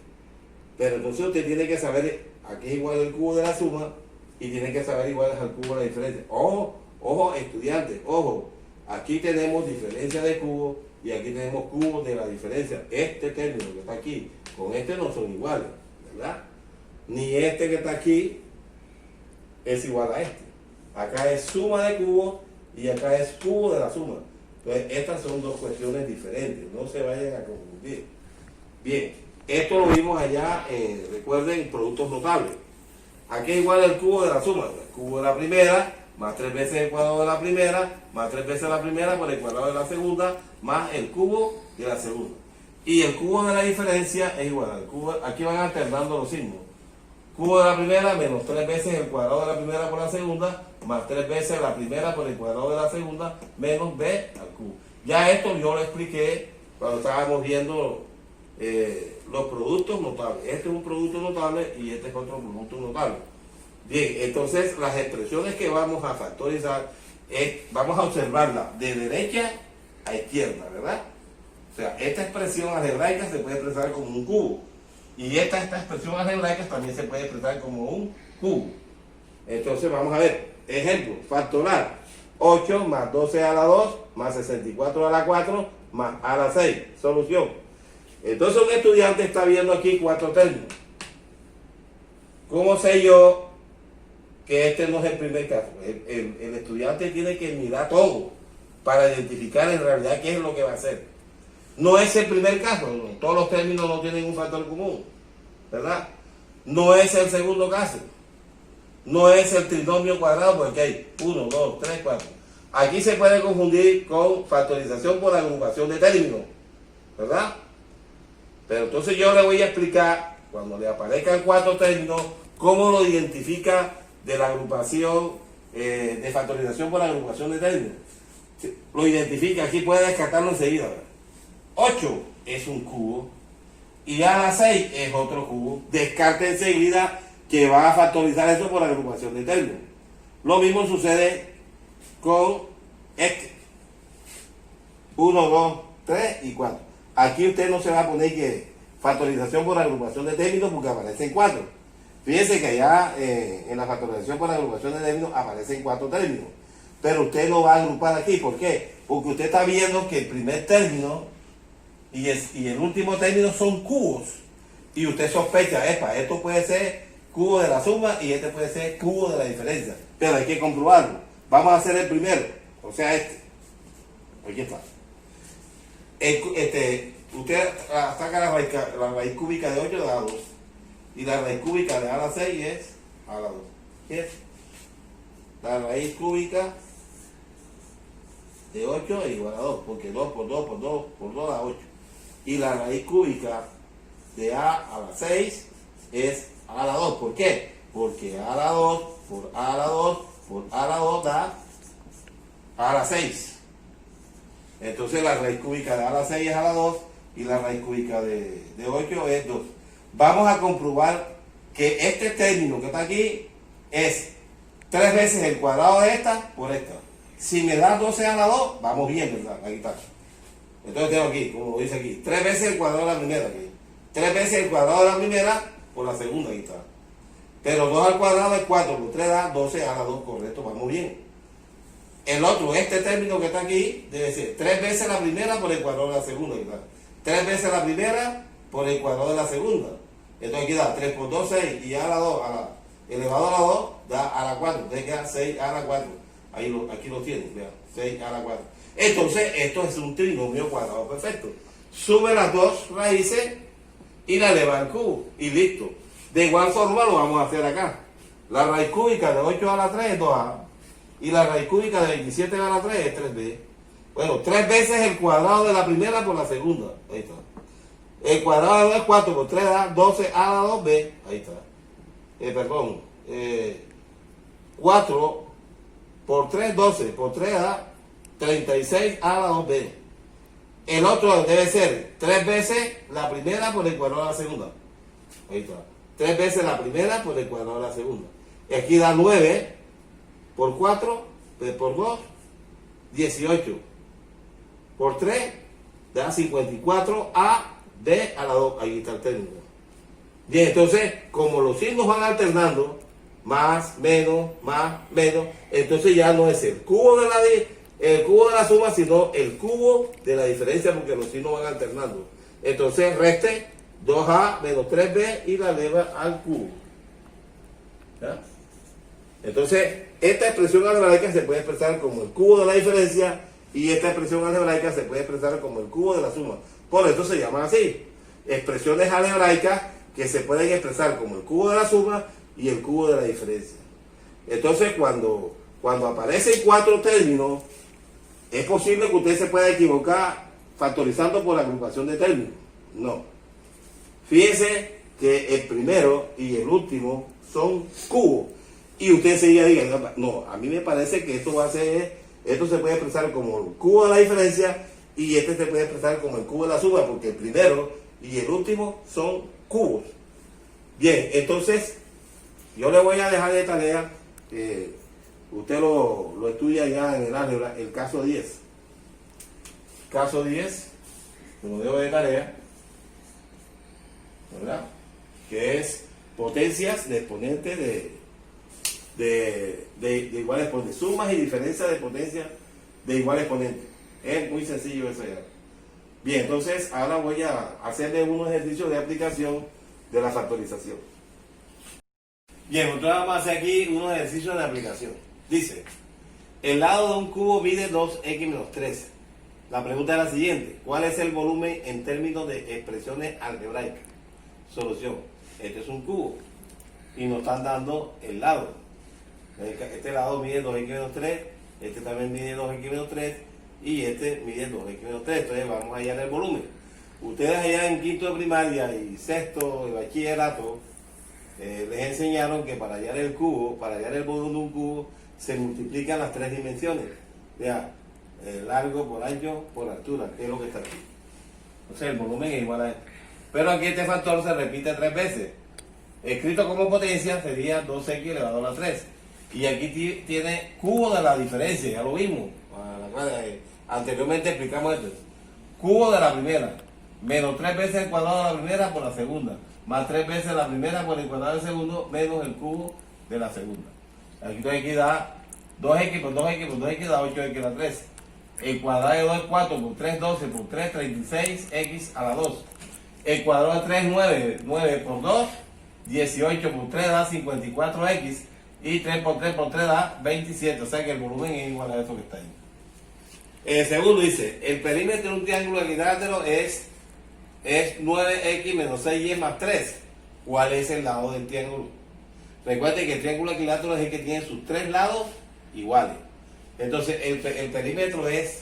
Pero entonces usted tiene que saber, aquí es igual el cubo de la suma y tiene que saber igual al cubo de la diferencia. Ojo, estudiantes, ojo. Aquí tenemos diferencia de cubo y aquí tenemos cubo de la diferencia. Este término que está aquí con este no son iguales, ¿verdad? Ni este que está aquí es igual a este. Acá es suma de cubos y acá es cubo de la suma. Entonces, estas son dos cuestiones diferentes. No se vayan a confundir. Bien, esto lo vimos allá, recuerden, productos notables. Aquí es igual el cubo de la suma. El cubo de la primera más 3 veces el cuadrado de la primera, más 3 veces la primera por el cuadrado de la segunda, más el cubo de la segunda. Y el cubo de la diferencia es igual al cubo, aquí van alternando los signos. cubo de la primera menos 3 veces el cuadrado de la primera por la segunda, más 3 veces la primera por el cuadrado de la segunda, menos b al cubo. Ya esto yo lo expliqué cuando estábamos viendo los productos notables. Este es un producto notable y este es otro producto notable. Bien, entonces las expresiones que vamos a factorizar, vamos a observarlas de derecha a izquierda, ¿verdad? O sea, esta expresión algebraica se puede expresar como un cubo. Y esta expresión algebraica también se puede expresar como un cubo. Entonces vamos a ver, ejemplo, factorar 8 más 12 a la 2 más 64 a la 4 más a la 6. Solución. Entonces un estudiante está viendo aquí 4 términos. ¿Cómo sé yo que este no es el primer caso? El estudiante tiene que mirar todo para identificar en realidad qué es lo que va a hacer. No es el primer caso, no. Todos los términos no tienen un factor común, ¿verdad? No es el segundo caso. No es el trinomio cuadrado porque hay 1, 2, 3, 4. Aquí se puede confundir con factorización por agrupación de términos, ¿verdad? Pero entonces yo le voy a explicar, cuando le aparezcan 4 términos, cómo lo identifica de la agrupación, de factorización por agrupación de términos. Lo identifica, aquí puede descartarlo enseguida, ¿verdad? 8 es un cubo y a la 6 es otro cubo. Descarte enseguida que va a factorizar eso por agrupación de términos. Lo mismo sucede con este. 1, 2, 3 y 4. Aquí usted no se va a poner que factorización por agrupación de términos porque aparecen 4. Fíjense que allá en la factorización por agrupación de términos aparecen 4 términos. Pero usted lo va a agrupar aquí. ¿Por qué? Porque usted está viendo que el primer término y el último término son cubos. Y usted sospecha, esto puede ser cubo de la suma y este puede ser cubo de la diferencia. Pero hay que comprobarlo. Vamos a hacer el primero. O sea, este. Aquí está. Usted saca la raíz cúbica de 8 da 2. Y la raíz cúbica de a la 6 es a la 2. ¿Qué es? La raíz cúbica de 8 es igual a 2, porque 2 por 2 por 2 por 2 da 8. Y la raíz cúbica de a la 6 es a la 2. ¿Por qué? Porque a la 2 por a la 2 por a la 2 da a la 6. Entonces la raíz cúbica de a la 6 es a la 2 y la raíz cúbica de 8 es 2. Vamos a comprobar que este término que está aquí es 3 veces el cuadrado de esta por esta. Si me da 12 a la 2, vamos bien, ¿verdad? Aquí está. Entonces tengo aquí, como dice aquí, 3 veces el cuadrado de la primera. Aquí. 3 veces el cuadrado de la primera por la segunda. Aquí está. Pero 2 al cuadrado es 4, por 3 da 12 a la 2, correcto, vamos bien. El otro, este término que está aquí, debe ser 3 veces la primera por el cuadrado de la segunda. Aquí está. 3 veces la primera por el cuadrado de la segunda. Entonces aquí da 3 por 2, 6, y a la 2, elevado a la 2, da a la 4. Entonces queda 6 a la 4. Aquí lo tienen, vean, 6 a la 4. Entonces, esto es un trinomio cuadrado perfecto. Sume las dos raíces y la eleva al cubo. Y listo. De igual forma lo vamos a hacer acá. La raíz cúbica de 8 a la 3 es 2a. Y la raíz cúbica de 27 a la 3 es 3b. Bueno, 3 veces el cuadrado de la primera por la segunda. Ahí está. El cuadrado de 2 es 4 por 3 da 12 a la 2b. Ahí está. 4 por 3, 12 por 3 da 36 a la 2b. El otro debe ser 3 veces la primera por el cuadrado de la segunda. Ahí está. 3 veces la primera por el cuadrado de la segunda. Aquí da 9 por 4, por 2, 18. Por 3 da 54 a b a la 2. Ahí está el término. Bien, entonces, como los signos van alternando, más, menos, entonces ya no es el cubo de la suma, sino el cubo de la diferencia, porque los signos van alternando. Entonces reste 2a menos 3b y la eleva al cubo. ¿Ya? Entonces, esta expresión algebraica se puede expresar como el cubo de la diferencia y esta expresión algebraica se puede expresar como el cubo de la suma. Por eso se llaman así. Expresiones algebraicas que se pueden expresar como el cubo de la suma y el cubo de la diferencia. Entonces, cuando aparecen 4 términos, es posible que usted se pueda equivocar factorizando por agrupación de términos. No. Fíjense que el primero y el último son cubos. Y usted enseguida diga, no, a mí me parece que esto va a ser, esto se puede expresar como el cubo de la diferencia y este se puede expresar como el cubo de la suma, porque el primero y el último son cubos. Bien, entonces yo le voy a dejar de tarea, usted lo estudia ya en el álgebra, el caso 10. Caso 10, como dejo de tarea, ¿verdad? Que es potencias de exponentes de igual exponente, sumas y diferencias de potencias de igual exponente. Es muy sencillo eso ya. Bien, entonces ahora voy a hacerle unos ejercicios de aplicación de la factorización. Bien, nosotros vamos a hacer aquí unos ejercicios de aplicación. Dice, el lado de un cubo mide 2x menos 3. La pregunta es la siguiente, ¿cuál es el volumen en términos de expresiones algebraicas? Solución, este es un cubo y nos están dando el lado. Este lado mide 2x menos 3, este también mide 2x menos 3 y este mide 2x menos 3. Entonces vamos a hallar el volumen. Ustedes allá en quinto de primaria y sexto de bachillerato les enseñaron que para hallar el cubo, para hallar el volumen de un cubo, se multiplican las tres dimensiones. Ya, largo por ancho por altura, que es lo que está aquí. O sea, el volumen es igual a esto. Pero aquí este factor se repite 3 veces. Escrito como potencia sería 2x elevado a la 3. Y aquí tiene cubo de la diferencia, ya lo vimos. Anteriormente explicamos esto. Cubo de la primera, menos 3 veces el cuadrado de la primera por la segunda, más 3 veces la primera por el cuadrado del segundo, menos el cubo de la segunda. Aquí da 2x por 2x por 2x da 8x a la 3. El cuadrado de 2 es 4 por 3, 12 por 3, 36x a la 2. El cuadrado de 3 es 9, 9 por 2, 18 por 3 da 54x. Y 3 por 3 por 3 da 27. O sea que el volumen es igual a eso que está ahí. El segundo dice, el perímetro de un triángulo equilátero es 9x menos 6y más 3. ¿Cuál es el lado del triángulo? Recuerden que el triángulo equilátero es el que tiene sus tres lados iguales. Entonces el perímetro es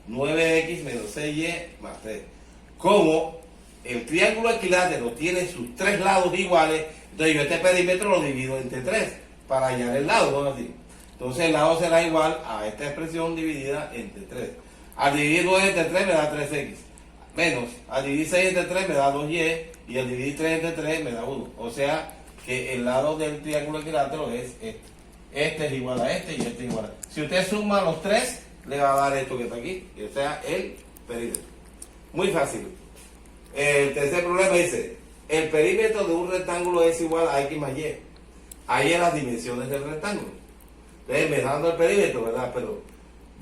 9x menos 6y más 3. Como el triángulo equilátero tiene sus tres lados iguales, entonces yo este perímetro lo divido entre 3 para hallar el lado, ¿no? Así. Entonces el lado será igual a esta expresión dividida entre 3. Al dividir 2 entre 3 me da 3x. Menos, al dividir 6 entre 3 me da 2y. Y al dividir 3 entre 3 me da 1. O sea que el lado del triángulo equilátero es este. Este es igual a este y este es igual a este. Si usted suma los tres, le va a dar esto que está aquí. O sea, el perímetro. Muy fácil. El tercer problema dice, el perímetro de un rectángulo es igual a x más y. Ahí en las dimensiones del rectángulo. Entonces me está dando el perímetro, ¿verdad? Pero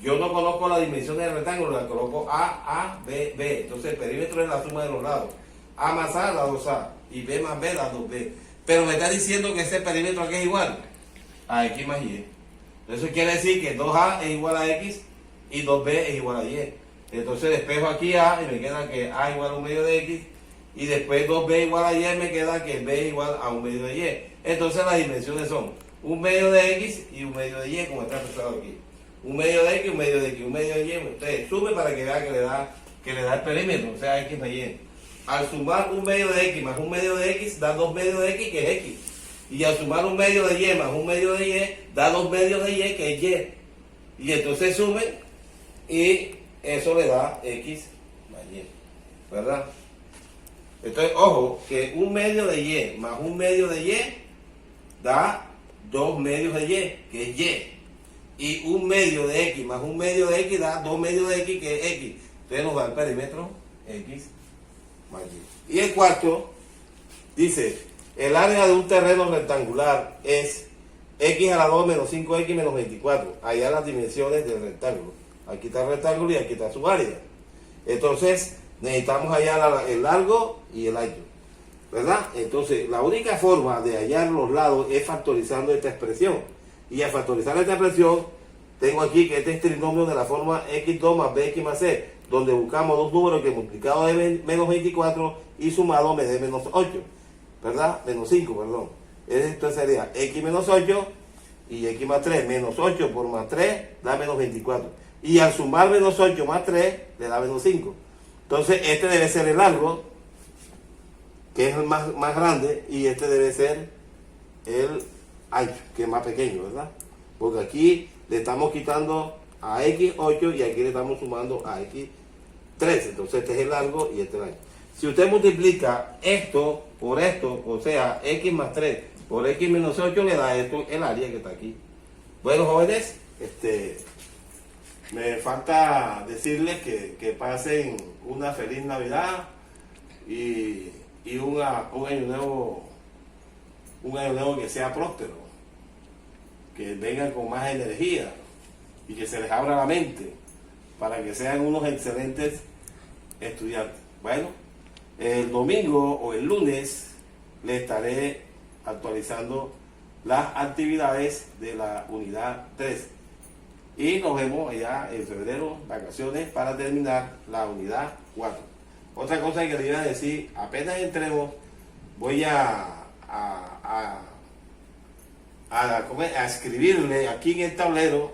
yo no conozco las dimensiones del rectángulo, la coloco A, B, B. Entonces el perímetro es la suma de los lados. A más A da 2A y B más B da 2B. Pero me está diciendo que ese perímetro aquí es igual a X más Y. Eso quiere decir que 2A es igual a X y 2B es igual a Y. Entonces despejo aquí A y me queda que A igual a 1 medio de X. Y después 2B igual a Y me queda que B es igual a 1 medio de Y. Entonces las dimensiones son 1 medio de X y 1 medio de Y, como está expresado aquí. 1 medio de X, 1 medio de X, 1 medio de Y. Usted sume para que vea que le da el perímetro, o sea, X más Y. Al sumar 1 medio de X más 1 medio de X, da 2 medios de X, que es X. Y al sumar 1 medio de Y más 1 medio de Y, da 2 medios de Y, que es Y. Y entonces sumen y eso le da X más Y. ¿Verdad? Entonces, ojo, que 1 medio de Y más 1 medio de Y da 2 medios de Y, que es Y. Y 1 medio de X más 1 medio de X da 2 medios de X, que es X. Entonces nos da el perímetro X más Y. Y el cuarto dice, el área de un terreno rectangular es X a la 2 menos 5X menos 24. Allá las dimensiones del rectángulo. Aquí está el rectángulo y aquí está su área. Entonces necesitamos hallar el largo y el ancho, ¿verdad? Entonces la única forma de hallar los lados es factorizando esta expresión. Y al factorizar esta expresión, tengo aquí que este es trinomio de la forma x2 más bx más c, donde buscamos dos números que multiplicado de menos 24 y sumado me dé menos 8, ¿verdad? Menos 5, perdón. Esto sería x menos 8 y x más 3. Menos 8 por más 3 da menos 24. Y al sumar menos 8 más 3 le da menos 5. Entonces este debe ser el largo que es el más grande, y este debe ser el ancho, que es más pequeño, ¿verdad? Porque aquí le estamos quitando a X8 y aquí le estamos sumando a X13. Entonces este es el largo y este es el ancho. Si usted multiplica esto por esto, o sea, X más 3 por X menos 8, le da esto el área que está aquí. Bueno, jóvenes, me falta decirles que pasen una feliz Navidad y un año nuevo que sea próspero, que vengan con más energía y que se les abra la mente para que sean unos excelentes estudiantes. Bueno, el domingo o el lunes les estaré actualizando las actividades de la unidad 3 y nos vemos allá en febrero, vacaciones, para terminar la unidad 4. Otra cosa que les iba a decir, apenas entremos, voy a escribirle aquí en el tablero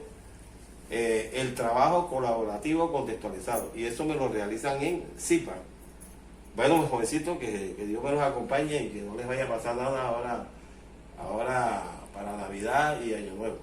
el trabajo colaborativo contextualizado, y eso me lo realizan en CIPA. Bueno, mis jovencitos, que Dios me los acompañe y que no les vaya a pasar nada ahora para Navidad y Año Nuevo.